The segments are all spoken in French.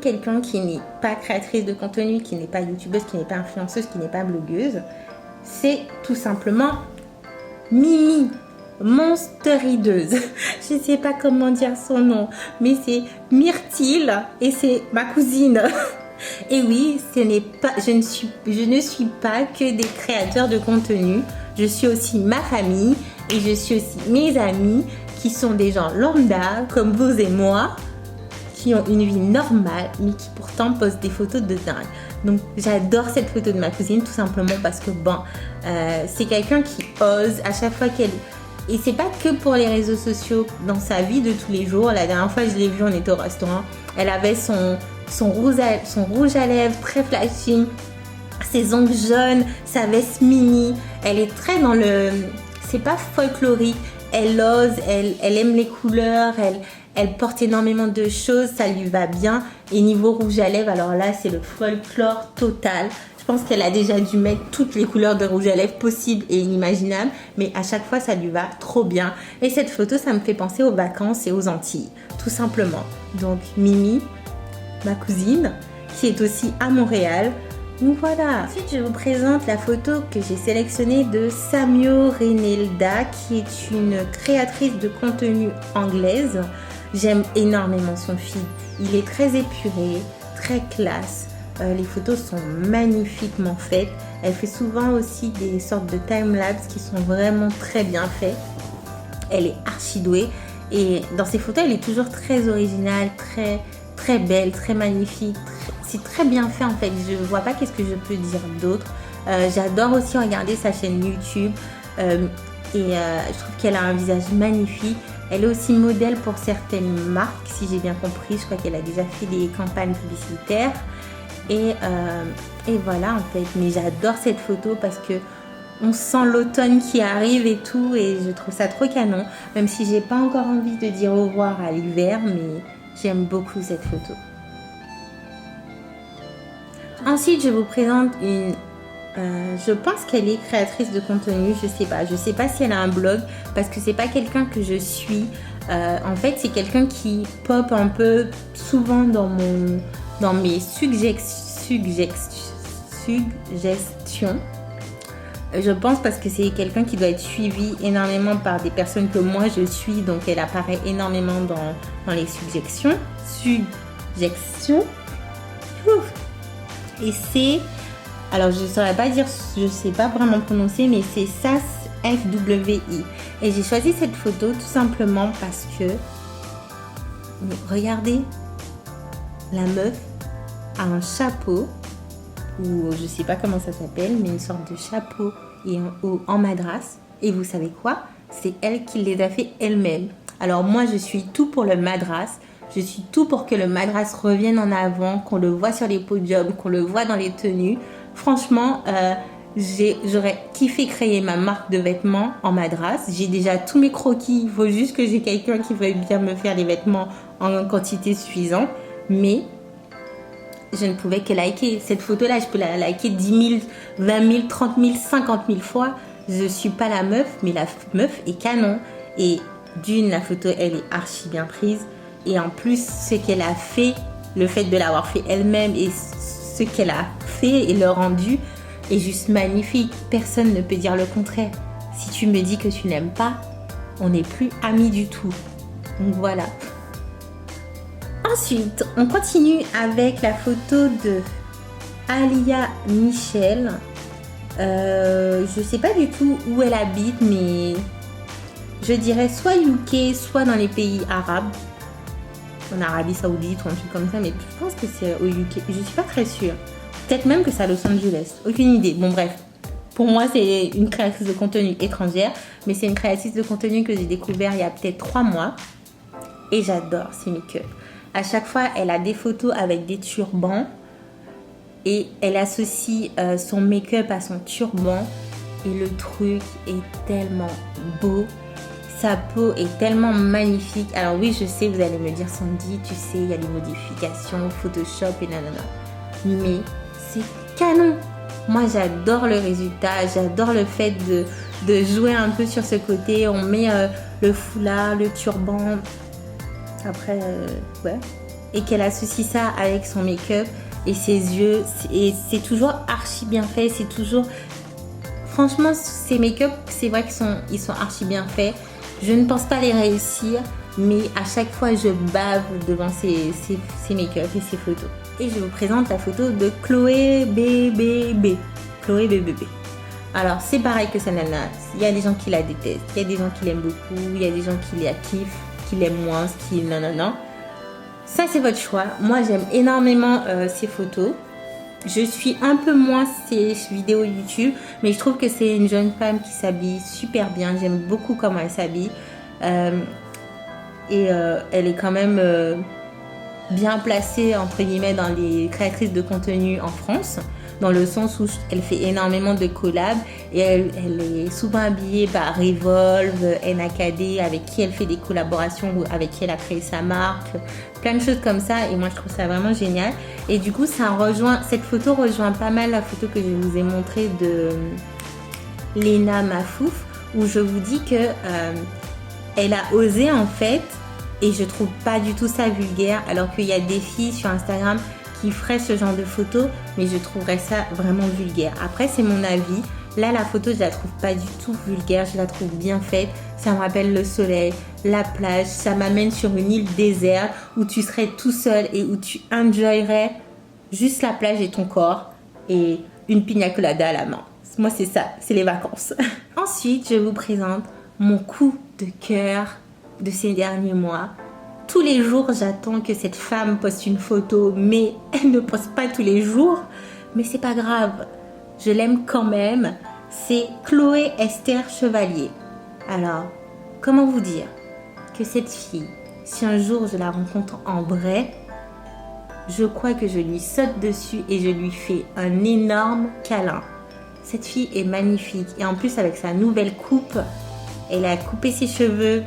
quelqu'un qui n'est pas créatrice de contenu, qui n'est pas youtubeuse, qui n'est pas influenceuse, qui n'est pas blogueuse, c'est tout simplement Mimi, Monsterideuse. Je ne sais pas comment dire son nom, mais c'est Myrtille et c'est ma cousine. Et oui, je ne suis pas que des créateurs de contenu. Je suis aussi ma famille et je suis aussi mes amis qui sont des gens lambda comme vous et moi, qui ont une vie normale mais qui pourtant postent des photos de dingue. Donc j'adore cette photo de ma cousine tout simplement parce que bon, c'est quelqu'un qui ose à chaque fois qu'elle... Et c'est pas que pour les réseaux sociaux, dans sa vie de tous les jours. La dernière fois je l'ai vue, on était au restaurant, elle avait son rouge à lèvres très flashing, ses ongles jaunes, sa veste mini. Elle est très dans le... C'est pas folklorique, elle ose, elle aime les couleurs, elle porte énormément de choses, ça lui va bien. Et niveau rouge à lèvres, alors là, c'est le folklore total. Je pense qu'elle a déjà dû mettre toutes les couleurs de rouge à lèvres possibles et inimaginables. Mais à chaque fois, ça lui va trop bien. Et cette photo, ça me fait penser aux vacances et aux Antilles, tout simplement. Donc, Mimi, ma cousine, qui est aussi à Montréal. Donc voilà. Ensuite, je vous présente la photo que j'ai sélectionnée de Samio Renelda, qui est une créatrice de contenu anglaise. J'aime énormément son feed. Il est très épuré, très classe. Les photos sont magnifiquement faites. Elle fait souvent aussi des sortes de time-lapse qui sont vraiment très bien faits. Elle est archi douée. Et dans ses photos, elle est toujours très originale, très belle, très magnifique. C'est très bien fait en fait. Je ne vois pas qu'est-ce que je peux dire d'autre. J'adore aussi regarder sa chaîne YouTube. Je trouve qu'elle a un visage magnifique. Elle est aussi modèle pour certaines marques, si j'ai bien compris. Je crois qu'elle a déjà fait des campagnes publicitaires. Et voilà en fait. Mais j'adore cette photo parce que on sent l'automne qui arrive et tout. Et je trouve ça trop canon. Même si j'ai pas encore envie de dire au revoir à l'hiver. Mais j'aime beaucoup cette photo. Ensuite, je vous présente une... je pense qu'elle est créatrice de contenu, je sais pas si elle a un blog parce que c'est pas quelqu'un que je suis. En fait, c'est quelqu'un qui pop un peu souvent dans mes suggestions. Je pense parce que c'est quelqu'un qui doit être suivi énormément par des personnes que moi je suis, donc elle apparaît énormément dans les suggestions. Ouf. Et c'est... Alors, je ne saurais pas dire, je ne sais pas vraiment prononcer, mais c'est SAS FWI. Et j'ai choisi cette photo tout simplement parce que, mais regardez, la meuf a un chapeau, ou je ne sais pas comment ça s'appelle, mais une sorte de chapeau et en madras. Et vous savez quoi? C'est elle qui les a fait elle-même. Alors moi, je suis tout pour le madras. Je suis tout pour que le madras revienne en avant, qu'on le voit sur les podiums, qu'on le voit dans les tenues. Franchement, j'aurais kiffé créer ma marque de vêtements en madras. J'ai déjà tous mes croquis. Il faut juste que j'ai quelqu'un qui veuille bien me faire les vêtements en quantité suffisante. Mais je ne pouvais que liker. Cette photo-là, je peux la liker 10 000, 20 000, 30 000, 50 000 fois. Je ne suis pas la meuf, mais la meuf est canon. Et d'une, la photo, elle est archi bien prise. Et en plus, ce qu'elle a fait, le fait de l'avoir fait elle-même et ce qu'elle a fait et le rendu est juste magnifique. Personne ne peut dire le contraire. Si tu me dis que tu n'aimes pas, on n'est plus amis du tout. Donc voilà. Ensuite, on continue avec la photo de Alia Michel. Je ne sais pas du tout où elle habite, mais je dirais soit UK, soit dans les pays arabes. En Arabie Saoudite ou un truc comme ça, mais je pense que c'est au UK. Je suis pas très sûre. Peut-être même que c'est à Los Angeles. Aucune idée. Bon, bref. Pour moi, c'est une créatrice de contenu étrangère, mais c'est une créatrice de contenu que j'ai découvert il y a peut-être 3 mois. Et j'adore ses make-up. À chaque fois, elle a des photos avec des turbans et elle associe son make-up à son turban. Et le truc est tellement beau. Sa peau est tellement magnifique. Alors oui, je sais, vous allez me dire, Sandy, tu sais, il y a des modifications, Photoshop et nanana. Mais c'est canon. Moi, j'adore le résultat. J'adore le fait de jouer un peu sur ce côté. On met le foulard, le turban. Après, ouais. et qu'elle associe ça avec son make-up et ses yeux. Et c'est toujours archi bien fait. C'est toujours... Franchement, ces make-up, c'est vrai qu'ils sont archi bien faits. Je ne pense pas les réussir, mais à chaque fois, je bave devant ces make-up et ces photos. Et je vous présente la photo de Chloé BBB. Chloé BBB. Alors, c'est pareil que Sanana. Il y a des gens qui la détestent, il y a des gens qui l'aiment beaucoup, il y a des gens qui la kiffent, qui l'aiment moins, qui non. Ça, c'est votre choix. Moi, j'aime énormément ces photos. Je suis un peu moins ses vidéos YouTube, mais je trouve que c'est une jeune femme qui s'habille super bien. J'aime beaucoup comment elle s'habille. Elle est quand même bien placée, entre guillemets, dans les créatrices de contenu en France, dans le sens où elle fait énormément de collabs et elle est souvent habillée par Revolve, NAKD, avec qui elle fait des collaborations ou avec qui elle a créé sa marque, plein de choses comme ça, et moi je trouve ça vraiment génial. Et du coup cette photo rejoint pas mal la photo que je vous ai montrée de Lena Mafouf, où je vous dis que elle a osé en fait, et je trouve pas du tout ça vulgaire, alors qu'il y a des filles sur Instagram qui ferait ce genre de photo, mais je trouverais ça vraiment vulgaire. Après, c'est mon avis. Là, la photo, je la trouve pas du tout vulgaire, je la trouve bien faite. Ça me rappelle le soleil, la plage, ça m'amène sur une île déserte où tu serais tout seul et où tu enjoyerais juste la plage et ton corps et une pina colada à la main. Moi, c'est ça, c'est les vacances. Ensuite, je vous présente mon coup de cœur de ces derniers mois. Tous les jours, j'attends que cette femme poste une photo, mais elle ne poste pas tous les jours. Mais c'est pas grave, je l'aime quand même. C'est Chloé Esther Chevalier. Alors, comment vous dire que cette fille, si un jour je la rencontre en vrai, je crois que je lui saute dessus et je lui fais un énorme câlin. Cette fille est magnifique et en plus avec sa nouvelle coupe, elle a coupé ses cheveux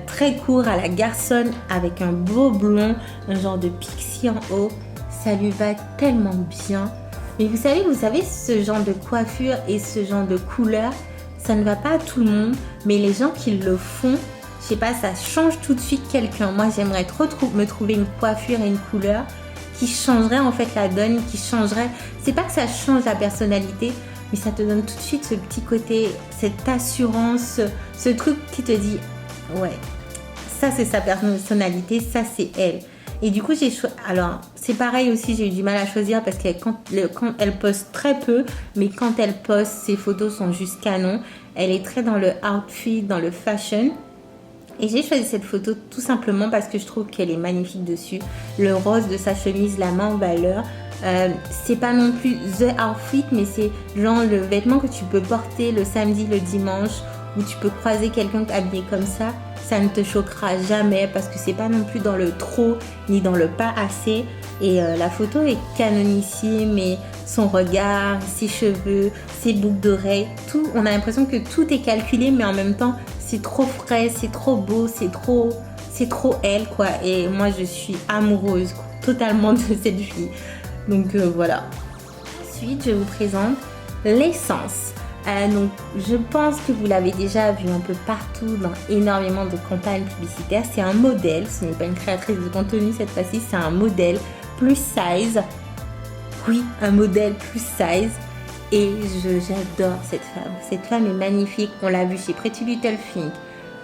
très court à la garçonne avec un beau blond, un genre de pixie en haut. Ça lui va tellement bien. Mais vous savez, ce genre de coiffure et ce genre de couleur, ça ne va pas à tout le monde. Mais les gens qui le font, je sais pas, ça change tout de suite quelqu'un. Moi, j'aimerais trop me trouver une coiffure et une couleur qui changerait en fait la donne, qui changerait. C'est pas que ça change la personnalité, mais ça te donne tout de suite ce petit côté, cette assurance, ce truc qui te dit ouais, ça c'est sa personnalité, ça c'est elle. Et du coup, alors c'est pareil aussi, j'ai eu du mal à choisir parce que quand elle poste très peu, mais quand elle poste, ses photos sont juste canon. Elle est très dans le outfit, dans le fashion. Et j'ai choisi cette photo tout simplement parce que je trouve qu'elle est magnifique dessus. Le rose de sa chemise, la main en valeur. C'est pas non plus the outfit, mais c'est genre le vêtement que tu peux porter le samedi, le dimanche, où tu peux croiser quelqu'un habillé comme ça. Ça ne te choquera jamais parce que c'est pas non plus dans le trop ni dans le pas assez. Et la photo est canonissime, et son regard, ses cheveux, ses boucles d'oreilles, tout, on a l'impression que tout est calculé, mais en même temps c'est trop frais, c'est trop beau, c'est trop elle quoi. Et moi je suis amoureuse totalement de cette fille. Donc voilà. Ensuite je vous présente l'essence. Donc je pense que vous l'avez déjà vu un peu partout dans énormément de campagnes publicitaires. C'est un modèle, ce n'est pas une créatrice de contenu cette fois-ci, c'est un modèle plus size. Oui, un modèle plus size. Et j'adore cette femme. Cette femme est magnifique. On l'a vue chez Pretty Little Thing,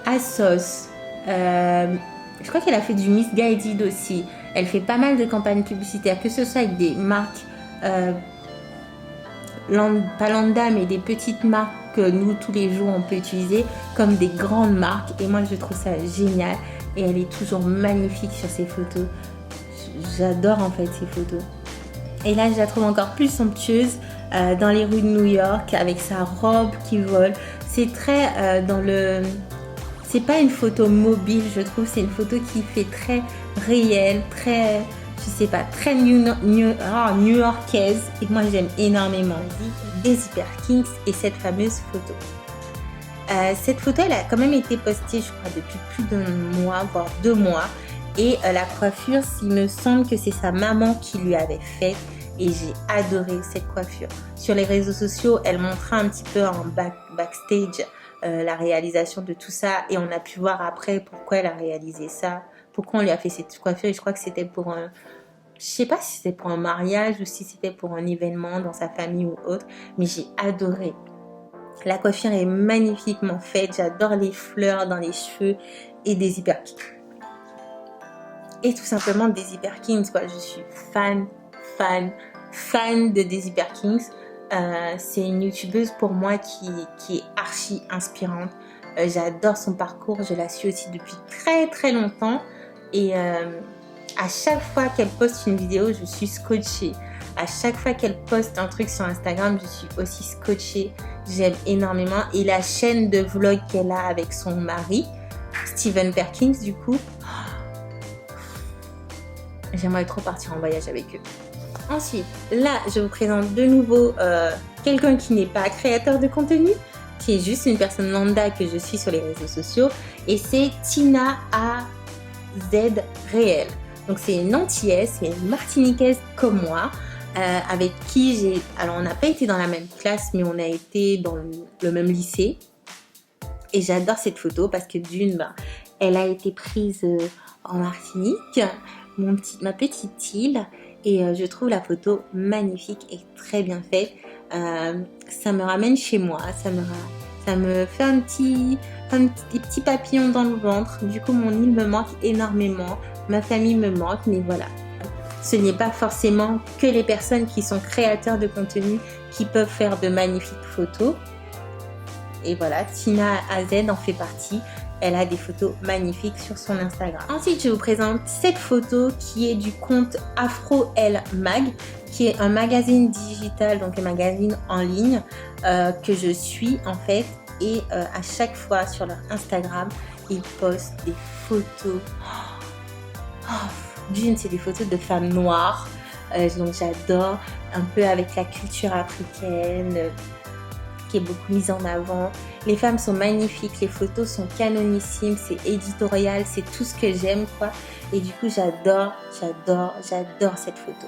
ASOS. Je crois qu'elle a fait du Miss Guided aussi. Elle fait pas mal de campagnes publicitaires, que ce soit avec des marques pas lambda, mais des petites marques que nous tous les jours on peut utiliser comme des grandes marques. Et moi je trouve ça génial. Et elle est toujours magnifique sur ses photos. J'adore en fait ses photos. Et là je la trouve encore plus somptueuse dans les rues de New York avec sa robe qui vole. C'est très dans le... C'est pas une photo mobile, je trouve. C'est une photo qui fait très réelle, très... Je sais pas, très new-yorkaise. Et moi j'aime énormément Daisy Perkins et cette fameuse photo. Cette photo elle a quand même été postée je crois depuis plus d'un mois, voire 2 mois. Et la coiffure, il me semble que c'est sa maman qui lui avait fait. Et j'ai adoré cette coiffure. Sur les réseaux sociaux, elle montrait un petit peu en backstage la réalisation de tout ça. Et on a pu voir après pourquoi elle a réalisé ça. pourquoi on lui a fait cette coiffure. Et je crois que c'était pour un... Je sais pas si c'était pour un mariage ou si c'était pour un événement dans sa famille ou autre. Mais j'ai adoré. La coiffure est magnifiquement faite. J'adore les fleurs dans les cheveux et des hyperkings. Et tout simplement des hyperkings, quoi. Je suis fan de Daisy Perkins. C'est une youtubeuse pour moi qui est archi inspirante. J'adore son parcours, je la suis aussi depuis très longtemps. Et à chaque fois qu'elle poste une vidéo, je suis scotchée. À chaque fois qu'elle poste un truc sur Instagram, je suis aussi scotchée. J'aime énormément. Et la chaîne de vlog qu'elle a avec son mari, Steven Perkins, du coup, j'aimerais trop partir en voyage avec eux. Ensuite, là, je vous présente de nouveau quelqu'un qui n'est pas créateur de contenu, qui est juste une personne lambda que je suis sur les réseaux sociaux. Et c'est Tina AZ Réel. Donc, c'est une Antillaise, c'est une Martiniquaise comme moi, avec qui j'ai... Alors, on n'a pas été dans la même classe, mais on a été dans le même lycée. Et j'adore cette photo parce que d'une, elle a été prise en Martinique, ma petite île. Et je trouve la photo magnifique et très bien faite. Ça me ramène chez moi. Ça me fait des petits papillons dans le ventre. Du coup, mon île me manque énormément. Ma famille me manque. Mais voilà. Ce n'est pas forcément que les personnes qui sont créateurs de contenu qui peuvent faire de magnifiques photos. Et voilà, Tina AZ en fait partie. Elle a des photos magnifiques sur son Instagram. Ensuite, je vous présente cette photo qui est du compte Afro Elle Mag, qui est un magazine digital, donc un magazine en ligne que je suis en fait. Et à chaque fois sur leur Instagram, ils postent des photos. D'une, c'est des photos de femmes noires. Donc j'adore, un peu avec la culture africaine qui est beaucoup mise en avant. Les femmes sont magnifiques, les photos sont canonissimes, c'est éditorial, c'est tout ce que j'aime, quoi. Et du coup, j'adore cette photo.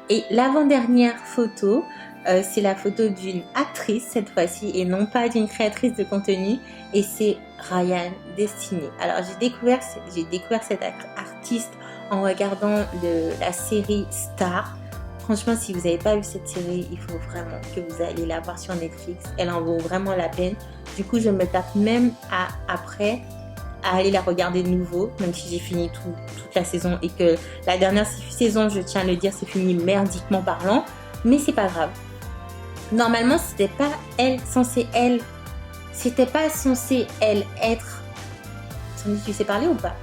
Et l'avant-dernière photo, c'est la photo d'une actrice cette fois-ci et non pas d'une créatrice de contenu. Et c'est Ryan Destiny. Alors, j'ai découvert cette artiste en regardant la série Star. Franchement, si vous n'avez pas vu cette série, il faut vraiment que vous allez la voir sur Netflix. Elle en vaut vraiment la peine. Du coup, je me tape même après à aller la regarder de nouveau, même si j'ai fini toute la saison et que la dernière saison, je tiens à le dire, c'est fini merdiquement parlant. Mais c'est pas grave. Normalement, c'était pas censé elle être... Tu sais parler ou pas?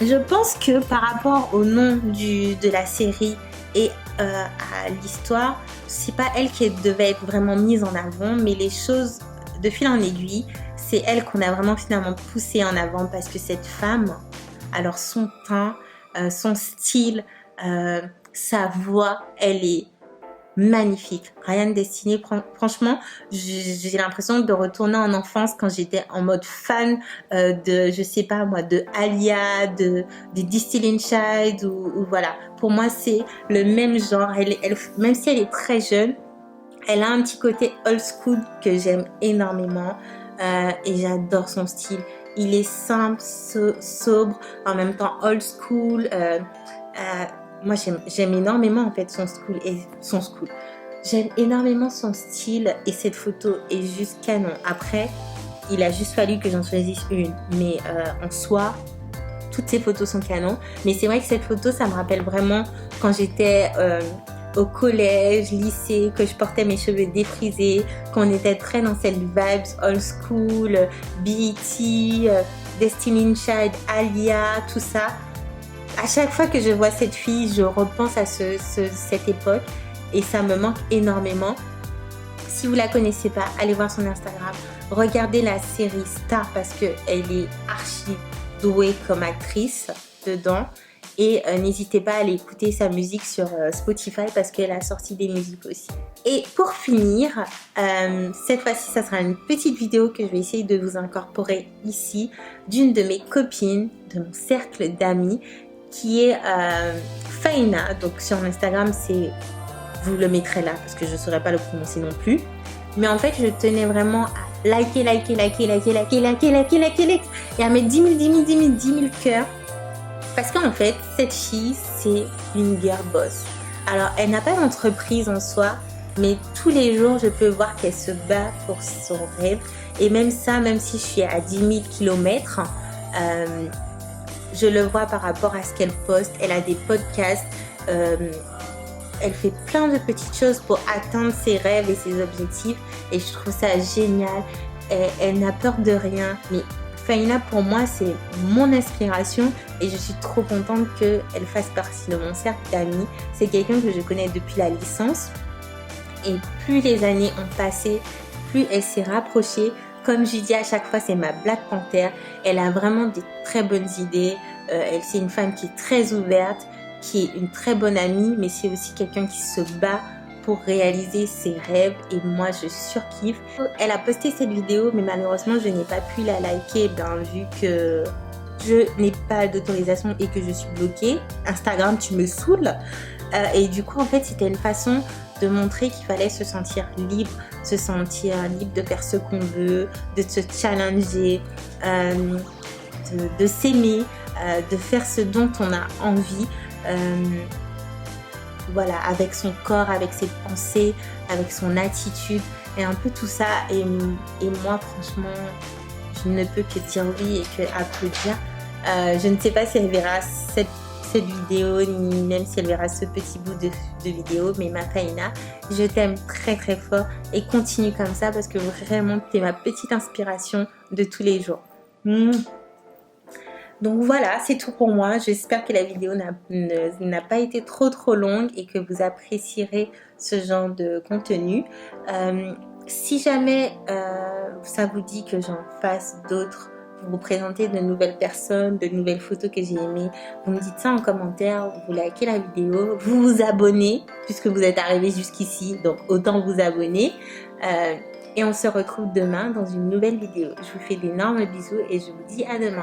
Je pense que par rapport au nom de la série et à l'histoire, c'est pas elle qui devait être vraiment mise en avant, mais les choses de fil en aiguille, c'est elle qu'on a vraiment finalement poussée en avant parce que cette femme, alors son teint, son style, sa voix, elle est magnifique. Ryan Destiny, franchement, j'ai l'impression de retourner en enfance quand j'étais en mode fan de, je sais pas moi, de Alia, des Destiny's Child ou voilà. Pour moi, c'est le même genre. Même si elle est très jeune, elle a un petit côté old school que j'aime énormément et j'adore son style. Il est simple, sobre, en même temps old school. Moi, j'aime énormément en fait son school. J'aime énormément son style et cette photo est juste canon. Après, il a juste fallu que j'en choisisse une. Mais en soi, toutes ces photos sont canon. Mais c'est vrai que cette photo, ça me rappelle vraiment quand j'étais au collège, lycée, que je portais mes cheveux défrisés, qu'on était très dans cette vibes old school, BET, Destiny's Child, Alia, tout ça. À chaque fois que je vois cette fille, je repense à cette époque et ça me manque énormément. Si vous la connaissez pas, allez voir son Instagram. Regardez la série Star parce qu'elle est archi douée comme actrice dedans. Et n'hésitez pas à aller écouter sa musique sur Spotify parce qu'elle a sorti des musiques aussi. Et pour finir, cette fois-ci, ça sera une petite vidéo que je vais essayer de vous incorporer ici d'une de mes copines, de mon cercle d'amis, qui est Faina. Donc sur Instagram, vous le mettrez là parce que je ne saurais pas le prononcer non plus. Mais en fait, je tenais vraiment à liker et à mettre 10 000 cœurs. Parce qu'en fait, cette fille, c'est une girl boss. Alors, elle n'a pas d'entreprise en soi, mais tous les jours, je peux voir qu'elle se bat pour son rêve. Et même ça, même si je suis à 10 000 kilomètres, je le vois par rapport à ce qu'elle poste. Elle a des podcasts, elle fait plein de petites choses pour atteindre ses rêves et ses objectifs. Et je trouve ça génial. Elle n'a peur de rien. Mais Faïna, pour moi, c'est mon inspiration et je suis trop contente qu'elle fasse partie de mon cercle d'amis. C'est quelqu'un que je connais depuis la licence et plus les années ont passé, plus elle s'est rapprochée. Comme je dis à chaque fois, c'est ma Black Panther. Elle a vraiment des très bonnes idées. C'est une femme qui est très ouverte, qui est une très bonne amie, mais c'est aussi quelqu'un qui se bat pour réaliser ses rêves et moi je surkiffe. Elle a posté cette vidéo mais malheureusement je n'ai pas pu la liker vu que je n'ai pas d'autorisation et que je suis bloquée. Instagram, tu me saoules. Et du coup en fait c'était une façon de montrer qu'il fallait se sentir libre de faire ce qu'on veut, de se challenger, de s'aimer, de faire ce dont on a envie. Voilà, avec son corps, avec ses pensées, avec son attitude et un peu tout ça. Et moi, franchement, je ne peux que dire oui et que applaudir. Je ne sais pas si elle verra cette vidéo, ni même si elle verra ce petit bout de vidéo, mais ma Faïna, je t'aime très très fort et continue comme ça parce que vraiment, tu es ma petite inspiration de tous les jours. Donc voilà, c'est tout pour moi. J'espère que la vidéo n'a pas été trop longue et que vous apprécierez ce genre de contenu. Si jamais ça vous dit que j'en fasse d'autres, vous présenter de nouvelles personnes, de nouvelles photos que j'ai aimées, vous me dites ça en commentaire, vous likez la vidéo, vous vous abonnez puisque vous êtes arrivé jusqu'ici, donc autant vous abonner. Et on se retrouve demain dans une nouvelle vidéo. Je vous fais d'énormes bisous et je vous dis à demain.